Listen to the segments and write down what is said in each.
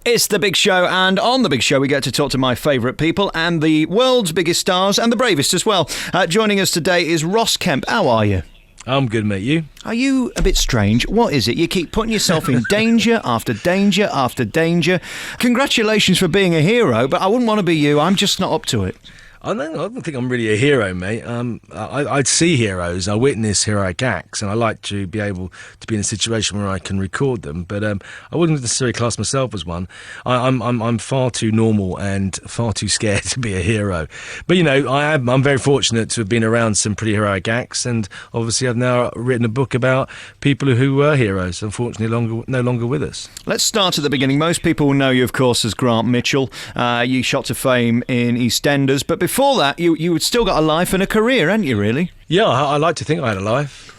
It's The Big Show, and on The Big Show we get to talk to my favourite people and the world's biggest stars and the bravest as well. Joining us today is Ross Kemp. How are you? I'm good, mate. You? Are you a bit strange? What is it? You keep putting yourself in danger after danger after danger. Congratulations for being a hero, but I wouldn't want to be you. I'm just not up to it. I don't think I'm really a hero, mate. I see heroes, I witness heroic acts, and I like to be able to be in a situation where I can record them. But I wouldn't necessarily class myself as one. I'm far too normal and far too scared to be a hero. But you know, I'm very fortunate to have been around some pretty heroic acts, and obviously I've now written a book about people who were heroes. Unfortunately, no longer with us. Let's start at the beginning. Most people will know you, of course, as Grant Mitchell. You shot to fame in EastEnders, but before that, you had still got a life and a career, hadn't you, really? Yeah, I like to think I had a life.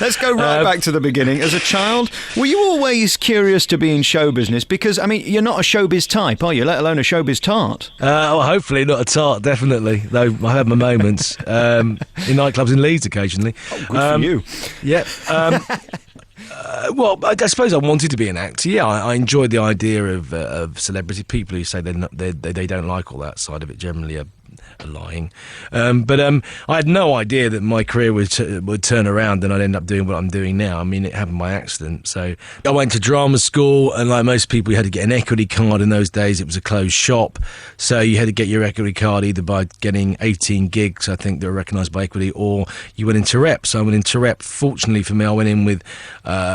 Let's go right back to the beginning. As a child, were you always curious to be in show business? Because, I mean, you're not a showbiz type, are you? Let alone a showbiz tart. Well, hopefully not a tart, definitely. Though I have my moments in nightclubs in Leeds occasionally. Oh, good for you. Yeah. Well, I suppose I wanted to be an actor. Yeah, I enjoyed the idea of celebrity. People who say they don't like all that side of it generally are lying. But I had no idea that my career would turn around and I'd end up doing what I'm doing now. I mean, it happened by accident. So I went to drama school, and like most people, you had to get an equity card. In those days, it was a closed shop. So you had to get your equity card either by getting 18 gigs, I think, that were recognised by equity, or you went into rep. So I went into rep. Fortunately for me, I went in with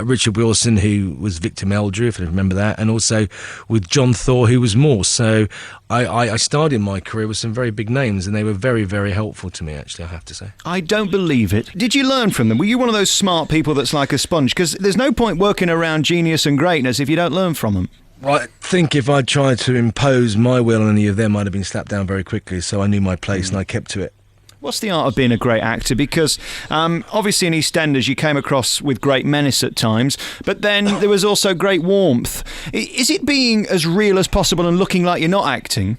Richard Wilson, who was Victor Meldrew, if I remember that, and also with John Thor, who was Morse. So I started my career with some very big names, and they were very, very helpful to me, actually, I have to say. I don't believe it. Did you learn from them? Were you one of those smart people that's like a sponge? Because there's no point working around genius and greatness if you don't learn from them. I think if I tried to impose my will on any of them, I'd have been slapped down very quickly, so I knew my place and I kept to it. What's the art of being a great actor? Because obviously in EastEnders you came across with great menace at times, but then there was also great warmth. Is it being as real as possible and looking like you're not acting?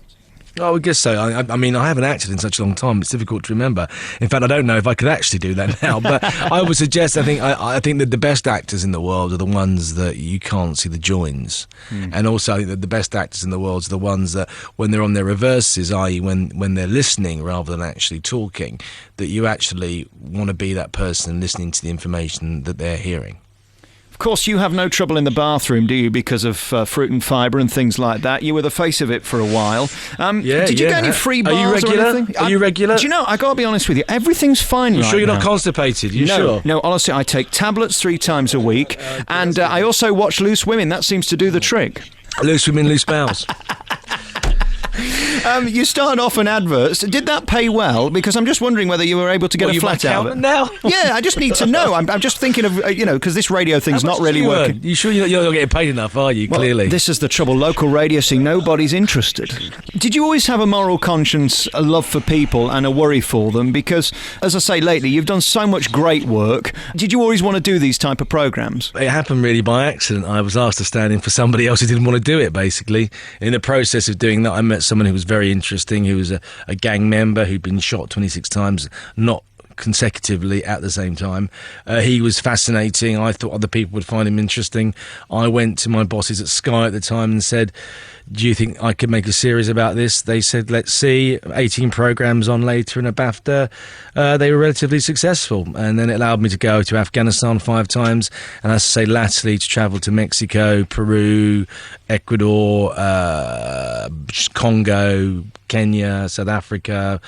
I would guess so. I mean, I haven't acted in such a long time. It's difficult to remember. In fact, I don't know if I could actually do that now. But I would suggest, I think that the best actors in the world are the ones that you can't see the joins. And also, I think that the best actors in the world are the ones that, when they're on their reverses, i.e. when they're listening rather than actually talking, that you actually want to be that person listening to the information that they're hearing. Of course, you have no trouble in the bathroom, do you, because of fruit and fibre and things like that? You were the face of it for a while. Did you get any free bars? Are you regular? Or anything? Are you regular? Do you know, I got to be honest with you, everything's fine right now. You sure you're not constipated? You sure? No, honestly, I take tablets 3 times a week, and I also watch Loose Women. That seems to do the trick. Loose women, loose bowels. You started off in adverts. Did that pay well? Because I'm just wondering whether you were able to get a flat out of it. Now? Yeah, I just need to know. I'm just thinking of, because this radio thing's not really working. You sure you're not getting paid enough, are you, clearly? This is the trouble. Local radio scene, nobody's interested. Did you always have a moral conscience, a love for people and a worry for them? Because, as I say, lately, you've done so much great work. Did you always want to do these type of programmes? It happened really by accident. I was asked to stand in for somebody else who didn't want to do it, basically. In the process of doing that, I met someone who was very interesting, who was a gang member who'd been shot 26 times, not consecutively at the same time. He was fascinating. I thought other people would find him interesting. I went to my bosses at Sky at the time and said, do you think I could make a series about this? They said, let's see. 18 programmes on later in a BAFTA. They were relatively successful. And then it allowed me to go to Afghanistan 5 times. And as I say, latterly to travel to Mexico, Peru, Ecuador, Congo, Kenya, South Africa,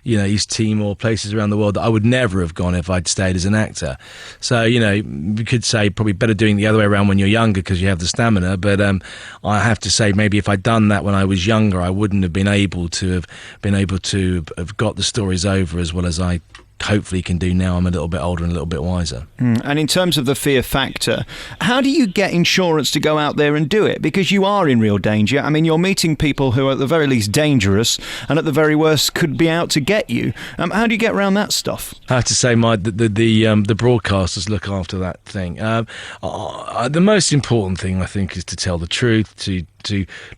East Timor, places around the world that I would never have gone if I'd stayed as an actor. So, we could say probably better doing the other way around when you're younger because you have the stamina. But I have to say maybe if I'd done that when I was younger, I wouldn't have been able to have got the stories over as well as I hopefully can do now. I'm a little bit older and a little bit wiser. And in terms of the fear factor, how do you get insurance to go out there and do it? Because you are in real danger. I mean, you're meeting people who are at the very least dangerous and at the very worst could be out to get you. How do you get around that stuff? I have to say the broadcasters look after that thing. The most important thing, I think, is to tell the truth, to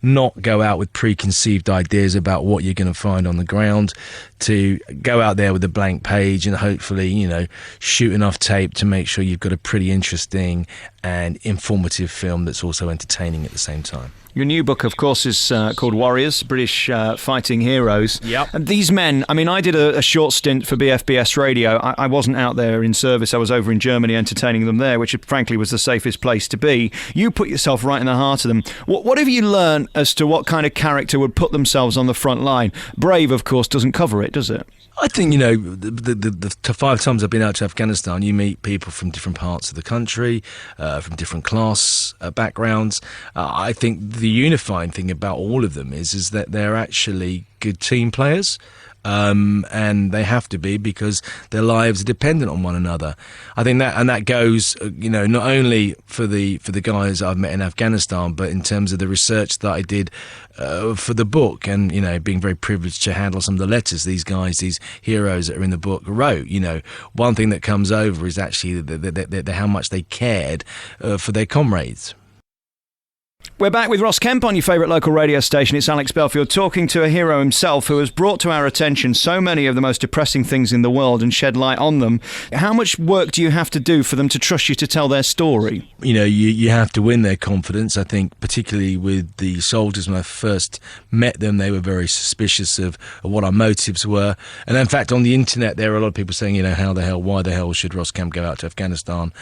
not go out with preconceived ideas about what you're going to find on the ground, to go out there with a blank page and hopefully, shoot enough tape to make sure you've got a pretty interesting and informative film that's also entertaining at the same time. Your new book, of course, is called Warriors, British Fighting Heroes. Yep. And these men, I mean, I did a short stint for BFBS Radio. I wasn't out there in service. I was over in Germany entertaining them there, which frankly was the safest place to be. You put yourself right in the heart of them. What have you learned as to what kind of character would put themselves on the front line? Brave, of course, doesn't cover it, does it? I think, the 5 times I've been out to Afghanistan, you meet people from different parts of the country, from different class backgrounds. I think the unifying thing about all of them is that they're actually good team players. And they have to be because their lives are dependent on one another. I think that goes, not only for the guys I've met in Afghanistan, but in terms of the research that I did for the book, and being very privileged to handle some of the letters these guys, these heroes that are in the book, wrote. One thing that comes over is actually how much they cared for their comrades. We're back with Ross Kemp on your favourite local radio station. It's Alex Belfield talking to a hero himself who has brought to our attention so many of the most depressing things in the world and shed light on them. How much work do you have to do for them to trust you to tell their story? You have to win their confidence. I think particularly with the soldiers, when I first met them, they were very suspicious of what our motives were. And in fact, on the internet, there are a lot of people saying, why the hell should Ross Kemp go out to Afghanistan,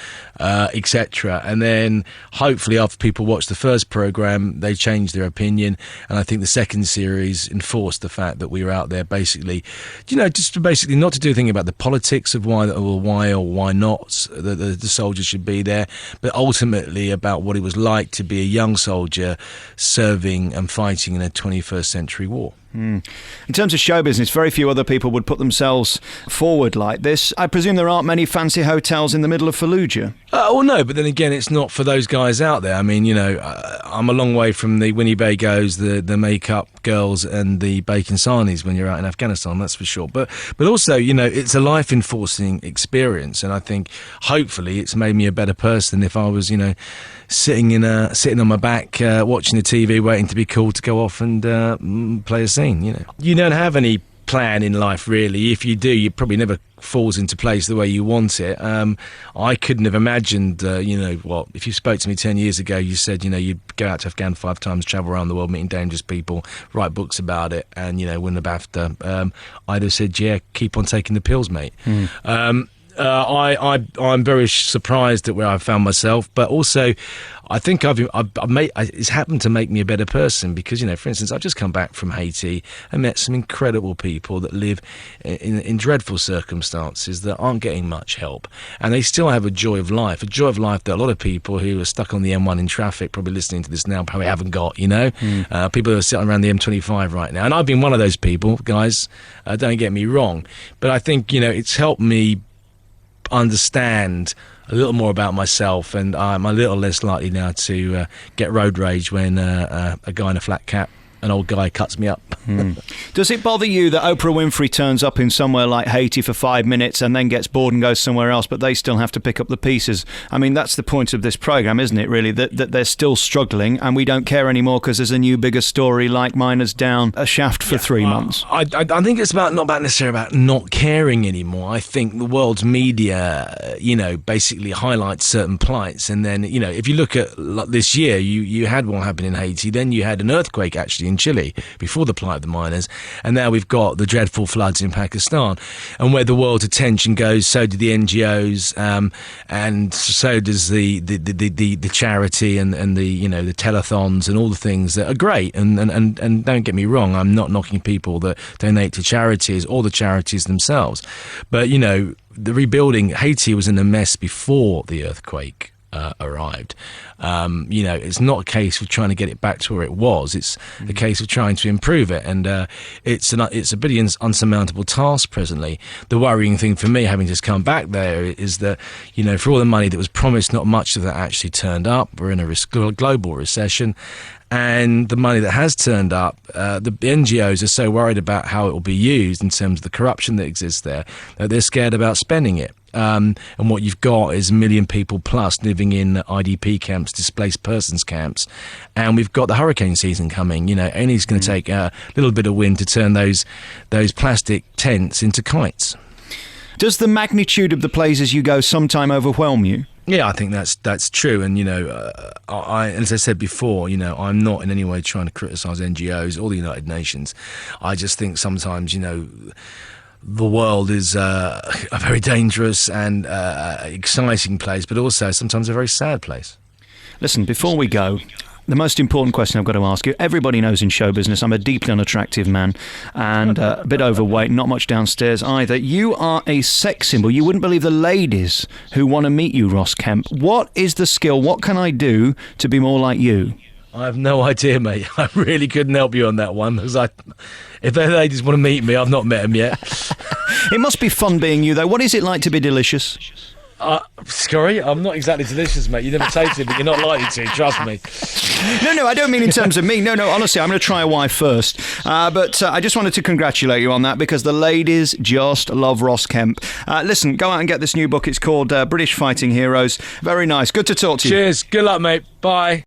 etc. And then hopefully after people watch the first program, they changed their opinion, and I think the second series enforced the fact that we were out there basically, just basically not to do anything about the politics of why or why not the soldiers should be there, but ultimately about what it was like to be a young soldier serving and fighting in a 21st century war. In terms of show business, very few other people would put themselves forward like this. I presume there aren't many fancy hotels in the middle of Fallujah. Well, no, but then again, it's not for those guys out there. I mean, I'm a long way from the Winnebagos, the makeup girls, and the bacon sarnies when you're out in Afghanistan, that's for sure. But also, it's a life-enforcing experience, and I think hopefully it's made me a better person if I was, sitting on my back, watching the TV, waiting to be called to go off and play a scene. You don't have any plan in life, really. If you do, you probably never falls into place the way you want it. I couldn't have imagined, if you spoke to me 10 years ago, you said, you'd go out to Afghan 5 times, travel around the world, meeting dangerous people, write books about it, and, win the BAFTA. I'd have said, yeah, keep on taking the pills, mate. I'm very surprised at where I found myself, but also I think it's happened to make me a better person because, for instance, I've just come back from Haiti and met some incredible people that live in dreadful circumstances that aren't getting much help, and they still have a joy of life that a lot of people who are stuck on the M1 in traffic, probably listening to this now, probably haven't got, people who are sitting around the M25 right now, and I've been one of those people, guys, don't get me wrong, but I think, it's helped me understand a little more about myself, and I'm a little less likely now to get road rage when a guy in a flat cap, an old guy, cuts me up. Does it bother you that Oprah Winfrey turns up in somewhere like Haiti for 5 minutes and then gets bored and goes somewhere else, but they still have to pick up the pieces? I mean, that's the point of this programme, isn't it, really, that they're still struggling and we don't care anymore because there's a new, bigger story like Miners Down a shaft for 3 months. I think it's not necessarily about not caring anymore. I think the world's media, basically highlights certain plights, and then, if you look at this year, you had what happened in Haiti, then you had an earthquake actually in Chile before the plight of the miners, and now we've got the dreadful floods in Pakistan, and where the world's attention goes, so do the NGOs, and so does the charity and the the telethons and all the things that are great, and don't get me wrong, I'm not knocking people that donate to charities or the charities themselves, but the rebuilding, Haiti was in a mess before the earthquake arrived. It's not a case of trying to get it back to where it was. It's a case of trying to improve it, and it's a bit of an unsurmountable task presently. The worrying thing for me, having just come back there, is that for all the money that was promised, not much of that actually turned up. We're in a global recession, and the money that has turned up, the NGOs are so worried about how it will be used in terms of the corruption that exists there that they're scared about spending it. And what you've got is 1 million people plus living in IDP camps, displaced persons camps, and we've got the hurricane season coming. Only it's going to take a little bit of wind to turn those plastic tents into kites. Does the magnitude of the places you go sometime overwhelm you? Yeah, I think that's true, and as I said before, I'm not in any way trying to criticise NGOs or the United Nations. I just think sometimes, the world is a very dangerous and exciting place, but also sometimes a very sad place. Listen, before we go, the most important question I've got to ask you, everybody knows in show business I'm a deeply unattractive man and a bit overweight, not much downstairs either. You are a sex symbol. You wouldn't believe the ladies who want to meet you, Ross Kemp. What is the skill? What can I do to be more like you? I have no idea, mate. I really couldn't help you on that one, because if the ladies want to meet me, I've not met them yet. It must be fun being you, though. What is it like to be delicious? Sorry, I'm not exactly delicious, mate. You never tasted, but you're not likely to, trust me. No, I don't mean in terms of me. No, honestly, I'm going to try a wife first. But I just wanted to congratulate you on that, because the ladies just love Ross Kemp. Listen, go out and get this new book. It's called British Fighting Heroes. Very nice. Good to talk to you. Cheers. Good luck, mate. Bye.